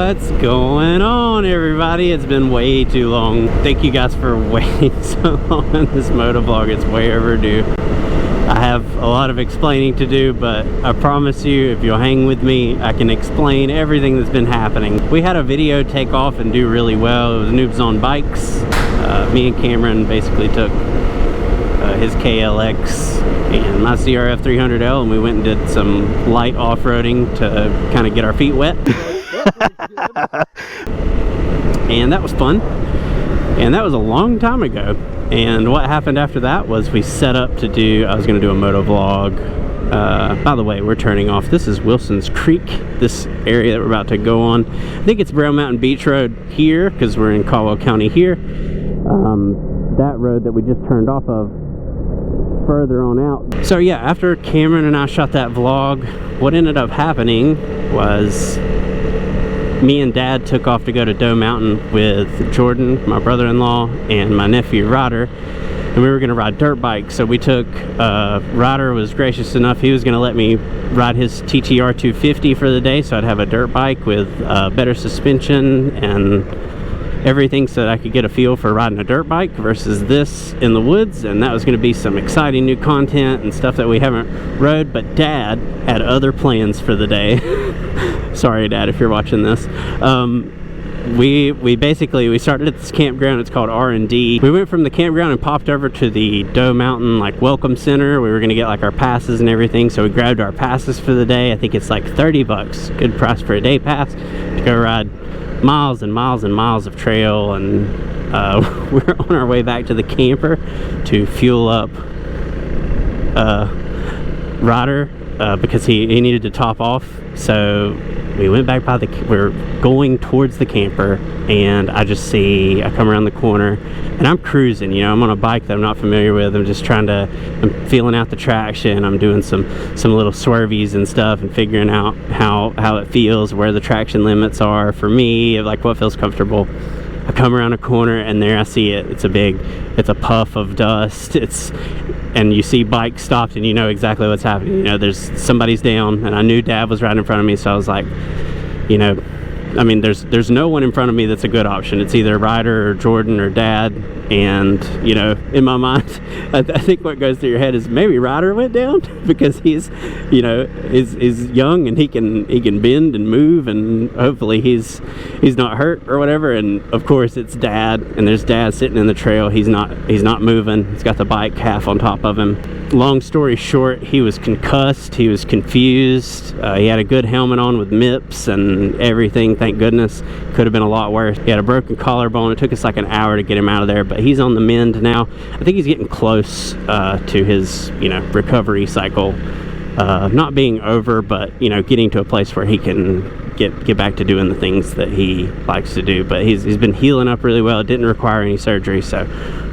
What's going on, everybody? It's been way too long. Thank you guys for waiting so long on this motovlog. It's way overdue. I have a lot of explaining to do, but I promise you, if you'll hang with me, I can explain everything that's been happening. We had a video take off and do really well. It was Noobs on Bikes. Me and Cameron basically took his KLX and my CRF300L, and we went and did some light off-roading to kind of get our feet wet. And that was fun. And that was a long time ago. And what happened after that was we set up to do, I was going to do a motovlog. By the way, we're turning off. This is Wilson's Creek, this area that we're about to go on. I think it's Brown Mountain Beach Road here, because we're in Caldwell County here. That road that we just turned off of further on out. So yeah, after Cameron and I shot that vlog, what ended up happening was me and Dad took off to go to Doe Mountain with Jordan, my brother-in-law, and my nephew Ryder, and we were going to ride dirt bikes. So we took, Ryder was gracious enough, he was going to let me ride his TTR 250 for the day, so I'd have a dirt bike with better suspension and everything, so that I could get a feel for riding a dirt bike versus this in the woods. And that was going to be some exciting new content and stuff that we haven't rode. But Dad had other plans for the day. Sorry, Dad, if you're watching this. We started at this campground. It's called R&D. We went from the campground and popped over to the Doe Mountain like welcome center. We were going to get like our passes and everything, so we grabbed our passes for the day. I think it's like $30, good price for a day pass to go ride miles and miles and miles of trail. And we're on our way back to the camper to fuel up Ryder because he needed to top off. So we went back by we're going towards the camper, and I come around the corner and I'm cruising, you know, I'm on a bike that I'm not familiar with. I'm just I'm feeling out the traction. I'm doing some little swervies and stuff and figuring out how it feels, where the traction limits are for me, like what feels comfortable. I come around a corner and there I see it. It's a puff of dust. And you see bikes stopped and you know exactly what's happening. You know, somebody's down, and I knew Dad was right in front of me, so I was like, you know, I mean, there's no one in front of me that's a good option. It's either Ryder or Jordan or Dad. And, you know, in my mind, I think what goes through your head is maybe Ryder went down because he's, you know, is young and he can bend and move, and hopefully he's not hurt or whatever. And of course it's Dad, and there's Dad sitting in the trail. He's not moving. He's got the bike half on top of him. Long story short, he was concussed. He was confused. He had a good helmet on with MIPS and everything. Thank goodness. Could have been a lot worse. He had a broken collarbone. It took us like an hour to get him out of there, but he's on the mend now. I think he's getting close to his, you know, recovery cycle. Not being over, but, you know, getting to a place where he can get back to doing the things that he likes to do. But he's been healing up really well. It didn't require any surgery, so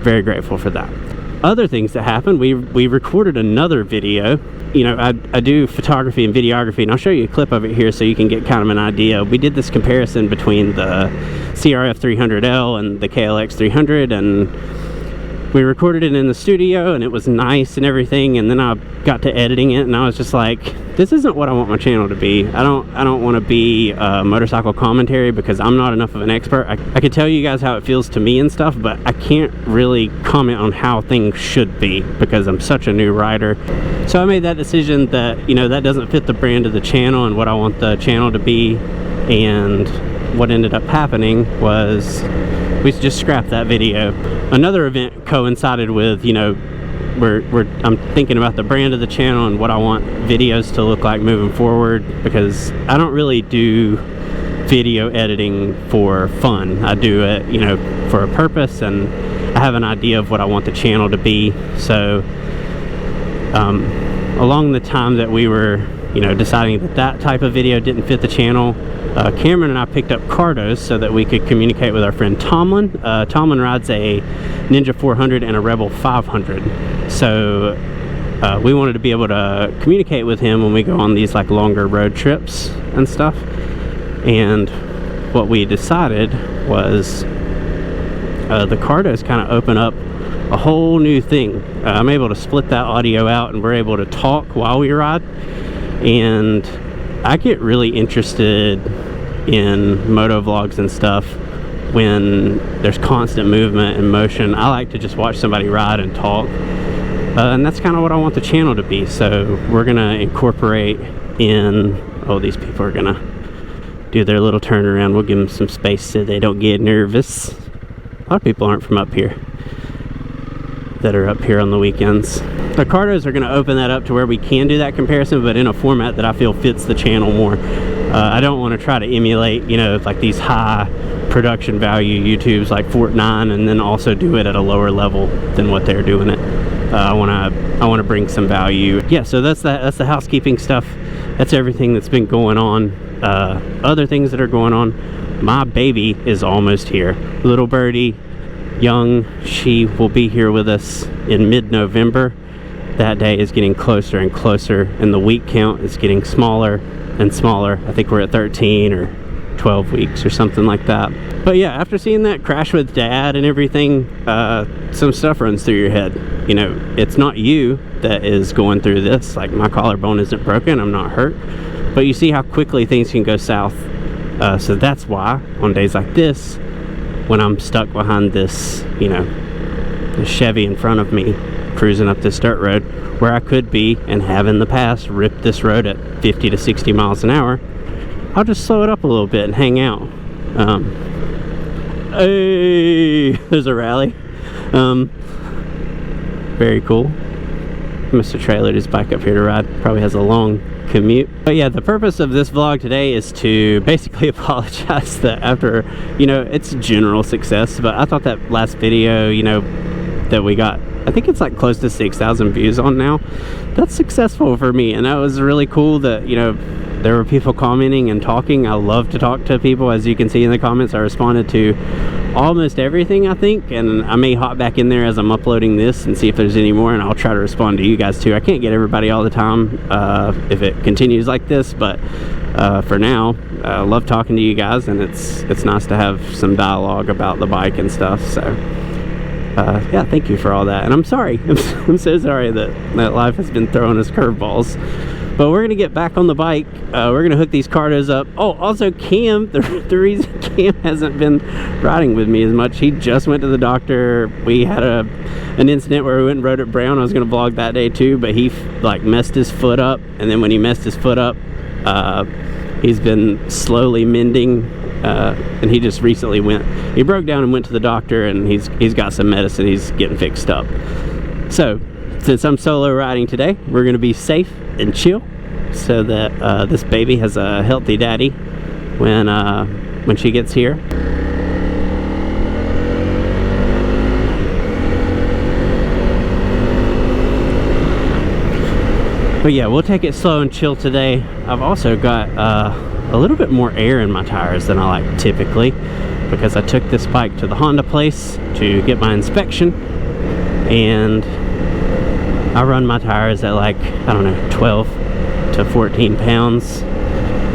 very grateful for that. Other things that happened, we recorded another video. You know, I do photography and videography, and I'll show you a clip of it here so you can get kind of an idea. We did this comparison between the CRF300L and the KLX300, and we recorded it in the studio, and it was nice and everything. And then I got to editing it, and I was just like, this isn't what I want my channel to be. I don't want to be motorcycle commentary, because I'm not enough of an expert. I could tell you guys how it feels to me and stuff, but I can't really comment on how things should be because I'm such a new rider. So I made that decision that, you know, that doesn't fit the brand of the channel and what I want the channel to be. And what ended up happening was we just scrapped that video. Another event coincided with, you know, I'm thinking about the brand of the channel and what I want videos to look like moving forward, because I don't really do video editing for fun. I do it, you know, for a purpose, and I have an idea of what I want the channel to be. So along the time that we were, you know, deciding that type of video didn't fit the channel, Cameron and I picked up Cardos so that we could communicate with our friend Tomlin. Tomlin rides a Ninja 400 and a Rebel 500, so we wanted to be able to communicate with him when we go on these like longer road trips and stuff. And what we decided was the Cardos kind of open up a whole new thing. I'm able to split that audio out, and we're able to talk while we ride, and I get really interested in motovlogs and stuff, when there's constant movement and motion, I like to just watch somebody ride and talk. And that's kind of what I want the channel to be. So we're gonna incorporate in, oh, these people are gonna do their little turnaround. We'll give them some space so they don't get nervous. A lot of people aren't from up here that are up here on the weekends. The Cardos are gonna open that up to where we can do that comparison, but in a format that I feel fits the channel more. I don't want to try to emulate, you know, like these high production value YouTubes like Fort 9 and then also do it at a lower level than what they're doing it. I want to bring some value. Yeah, so that's the housekeeping stuff. That's everything that's been going on. Other things that are going on, my baby is almost here. Little birdie, young, she will be here with us in mid-November. That day is getting closer and closer, and the week count is getting smaller and smaller. I think we're at 13 or 12 weeks or something like that. But yeah, after seeing that crash with dad and everything, some stuff runs through your head. You know, it's not you that is going through this. Like, my collarbone isn't broken, I'm not hurt, but you see how quickly things can go south. So that's why on days like this, when I'm stuck behind this, you know, the Chevy in front of me cruising up this dirt road, where I could be and have in the past ripped this road at 50 to 60 miles an hour, I'll just slow it up a little bit and hang out. Hey, there's a rally. Very cool. Mr. Trailered his bike up here to ride. Probably has a long commute. But yeah, the purpose of this vlog today is to basically apologize that after, you know, it's general success, but I thought that last video, you know, that we got, I think it's like close to 6,000 views on now. That's successful for me, and that was really cool that, you know, there were people commenting and talking. I love to talk to people. As you can see in the comments, I responded to almost everything, I think, and I may hop back in there as I'm uploading this and see if there's any more, and I'll try to respond to you guys too. I can't get everybody all the time if it continues like this, but for now, I love talking to you guys, and it's nice to have some dialogue about the bike and stuff. So yeah, thank you for all that, and I'm sorry. I'm so sorry that life has been throwing us curveballs. But we're gonna get back on the bike. We're gonna hook these Cardos up. Oh, also Cam, the reason Cam hasn't been riding with me as much, he just went to the doctor. We had an incident where we went and rode at Brown. I was gonna vlog that day too, but he like messed his foot up, and then when he messed his foot up, he's been slowly mending, and he just recently he broke down and went to the doctor, and he's got some medicine he's getting fixed up. So since I'm solo riding today, we're gonna be safe and chill so that this baby has a healthy daddy when she gets here. But yeah, we'll take it slow and chill today. I've also got a little bit more air in my tires than I like typically, because I took this bike to the Honda place to get my inspection, and I run my tires at like, I don't know, 12 to 14 pounds.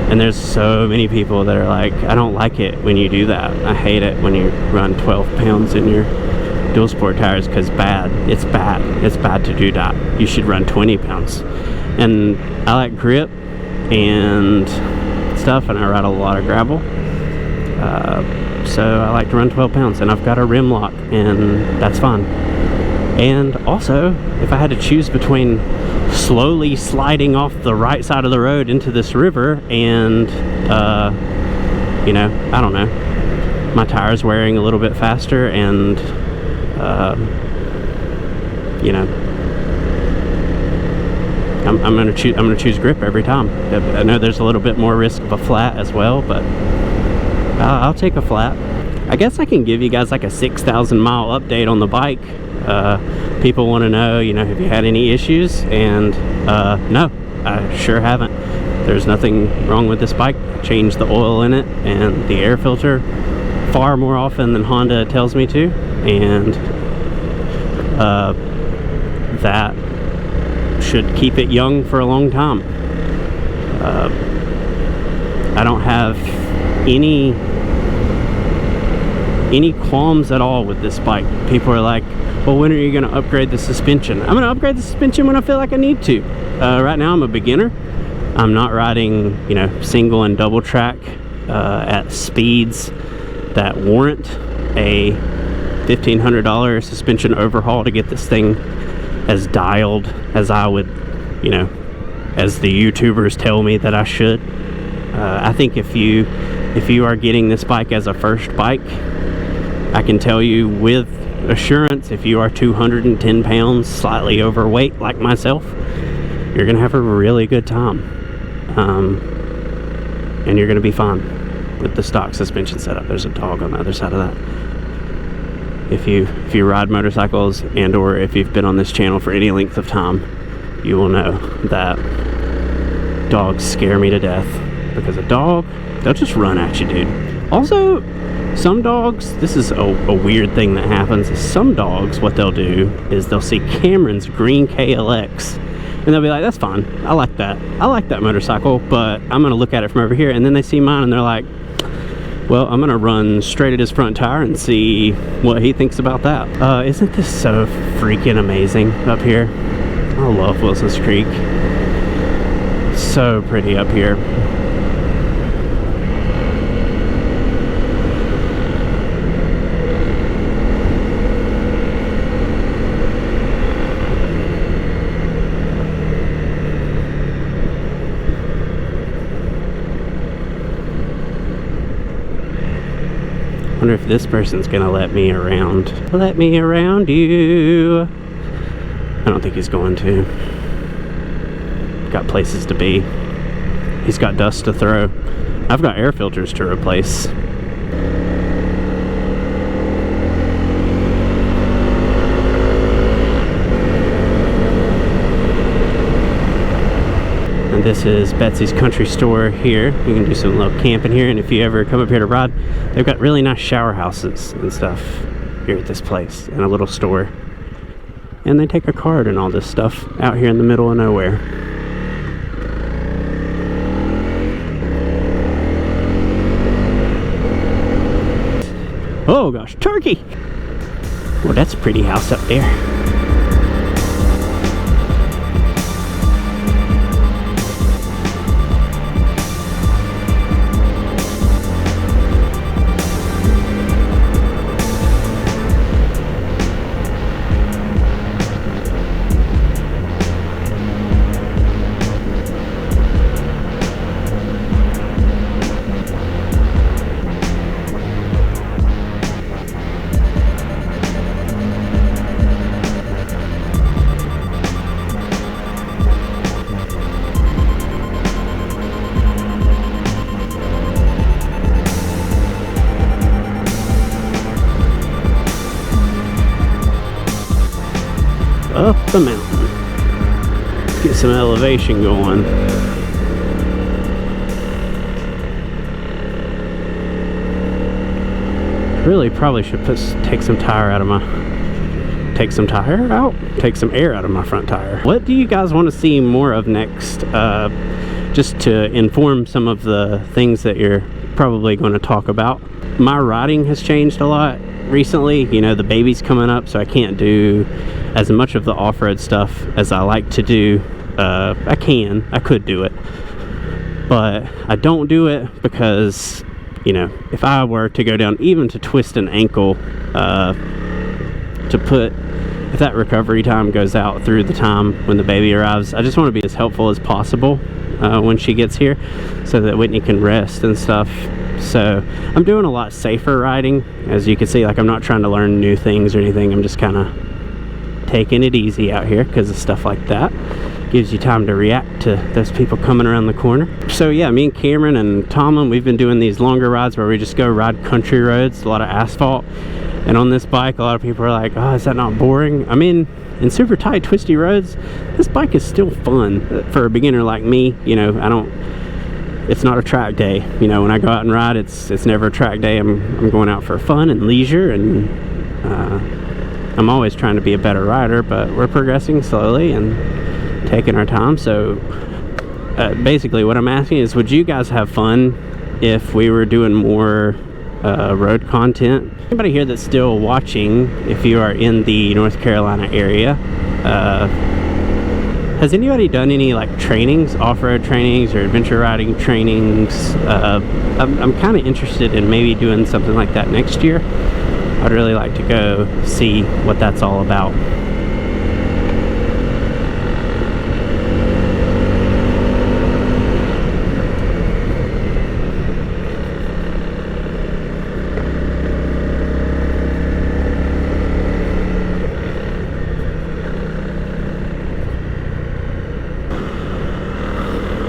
And there's so many people that are like, I don't like it when you do that. I hate it when you run 12 pounds in your dual sport tires, because it's bad to do that. You should run 20 pounds. And I like grip and stuff, and I ride a lot of gravel. So I like to run 12 pounds, and I've got a rim lock, and that's fine. And also, if I had to choose between slowly sliding off the right side of the road into this river and, you know, I don't know, my tires wearing a little bit faster and, you know, I'm gonna choose grip every time. I know there's a little bit more risk of a flat as well, but I'll take a flat. I guess I can give you guys like a 6,000 mile update on the bike. People want to know, you know, have you had any issues? And no, I sure haven't. There's nothing wrong with this bike. I changed the oil in it and the air filter far more often than Honda tells me to, and that should keep it young for a long time. I don't have any qualms at all with this bike. People are like, well, when are you going to upgrade the suspension? I'm going to upgrade the suspension when I feel like I need to. Right now I'm a beginner. I'm not riding, you know, single and double track at speeds that warrant a $1,500 suspension overhaul to get this thing as dialed as I would, you know, as the YouTubers tell me that I should. I think if you are getting this bike as a first bike, I can tell you with assurance, if you are 210 pounds, slightly overweight like myself, you're gonna have a really good time, and you're gonna be fine with the stock suspension setup. There's a dog on the other side of that. If you ride motorcycles and or if you've been on this channel for any length of time, you will know that dogs scare me to death, because a dog, they'll just run at you, dude. Also, some dogs, this is a weird thing that happens, is some dogs, what they'll do is they'll see Cameron's green KLX and they'll be like, that's fine, I like that motorcycle, but I'm gonna look at it from over here. And then they see mine and they're like, well, I'm gonna run straight at his front tire and see what he thinks about that. Isn't this so freaking amazing up here? I love Wilson's Creek. So pretty up here. I wonder if this person's gonna let me around. Let me around you. I don't think he's going to. Got places to be. He's got dust to throw. I've got air filters to replace. And this is Betsy's Country Store here. You can do some little camping here, and if you ever come up here to ride, they've got really nice shower houses and stuff here at this place, and a little store. And they take a card and all this stuff out here in the middle of nowhere. Oh gosh, turkey! Well, that's a pretty house up there. Up the mountain. Get some elevation going. Really probably should take some air out of my front tire. What do you guys want to see more of next? Just to inform some of the things that you're probably going to talk about. My riding has changed a lot recently. You know, the baby's coming up, so I can't do as much of the off-road stuff as I like to do. I could do it, but I don't do it because, you know, if I were to go down even to twist an ankle, if that recovery time goes out through the time when the baby arrives, I just want to be as helpful as possible when she gets here, so that Whitney can rest and stuff. So I'm doing a lot safer riding, as you can see. Like, I'm not trying to learn new things or anything. I'm just kind of taking it easy out here because of stuff like that. Gives you time to react to those people coming around the corner. So yeah, me and Cameron and Tomlin, we've been doing these longer rides where we just go ride country roads, a lot of asphalt. And on this bike, a lot of people are like, oh, is that not boring? I mean, in super tight, twisty roads, this bike is still fun for a beginner like me. You know, it's not a track day. You know, when I go out and ride, it's never a track day. I'm going out for fun and leisure, and I'm always trying to be a better rider, but we're progressing slowly and taking our time. So basically what I'm asking is, would you guys have fun if we were doing more road content? Anybody here that's still watching, if you are in the North Carolina area, Has anybody done any like trainings, off-road trainings or adventure riding trainings? I'm kind of interested in maybe doing something like that next year. I'd really like to go see what that's all about.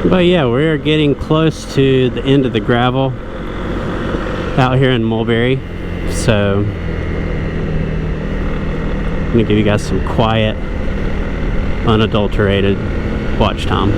But yeah, we're getting close to the end of the gravel out here in Mulberry, so I'm gonna give you guys some quiet, unadulterated watch time.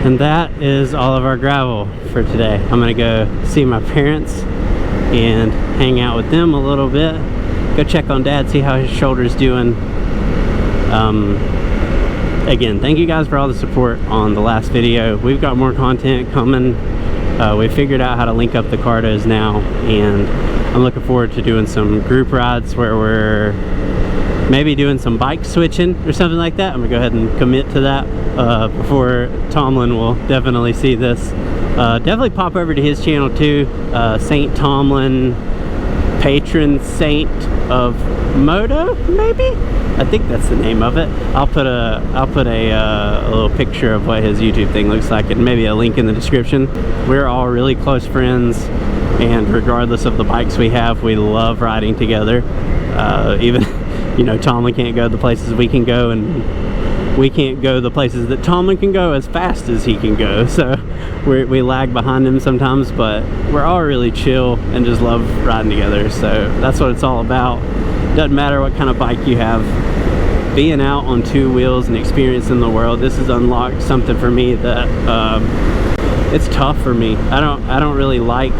And that is all of our gravel for today. I'm gonna go see my parents and hang out with them a little bit. Go check on Dad, see how his shoulder's doing. Again, thank you guys for all the support on the last video. We've got more content coming. We figured out how to link up the Cardos now, and I'm looking forward to doing some group rides where we're maybe doing some bike switching or something like that. I'm gonna go ahead and commit to that before Tomlin will definitely see this. Definitely pop over to his channel too, Saint Tomlin, patron saint of Moto, maybe? I think that's the name of it. I'll put a little picture of what his YouTube thing looks like and maybe a link in the description. We're all really close friends, and regardless of the bikes we have, we love riding together. Even you know, Tomlin can't go the places we can go, and we can't go the places that Tomlin can go as fast as he can go, so we lag behind him sometimes, but we're all really chill and just love riding together. So that's what it's all about. Doesn't matter what kind of bike you have, being out on two wheels and experiencing the world, this has unlocked something for me that it's tough for me. I don't really like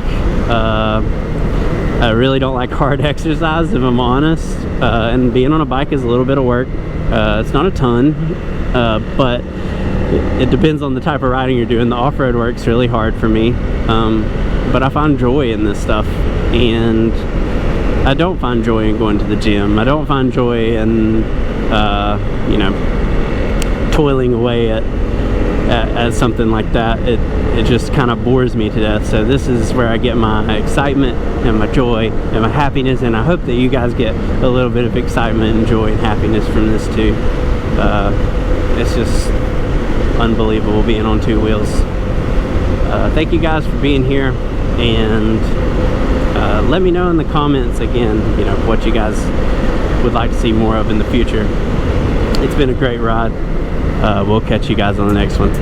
I really don't like hard exercise, if I'm honest, and being on a bike is a little bit of work. It's not a ton, but it depends on the type of riding you're doing. The off-road work's really hard for me, but I find joy in this stuff, and I don't find joy in going to the gym. I don't find joy in you know, toiling away at something like that. It just kind of bores me to death. So this is where I get my excitement and my joy and my happiness, and I hope that you guys get a little bit of excitement and joy and happiness from this too. It's just unbelievable being on two wheels. Thank you guys for being here, and let me know in the comments again, you know, what you guys would like to see more of in the future. It's been a great ride. We'll catch you guys on the next one.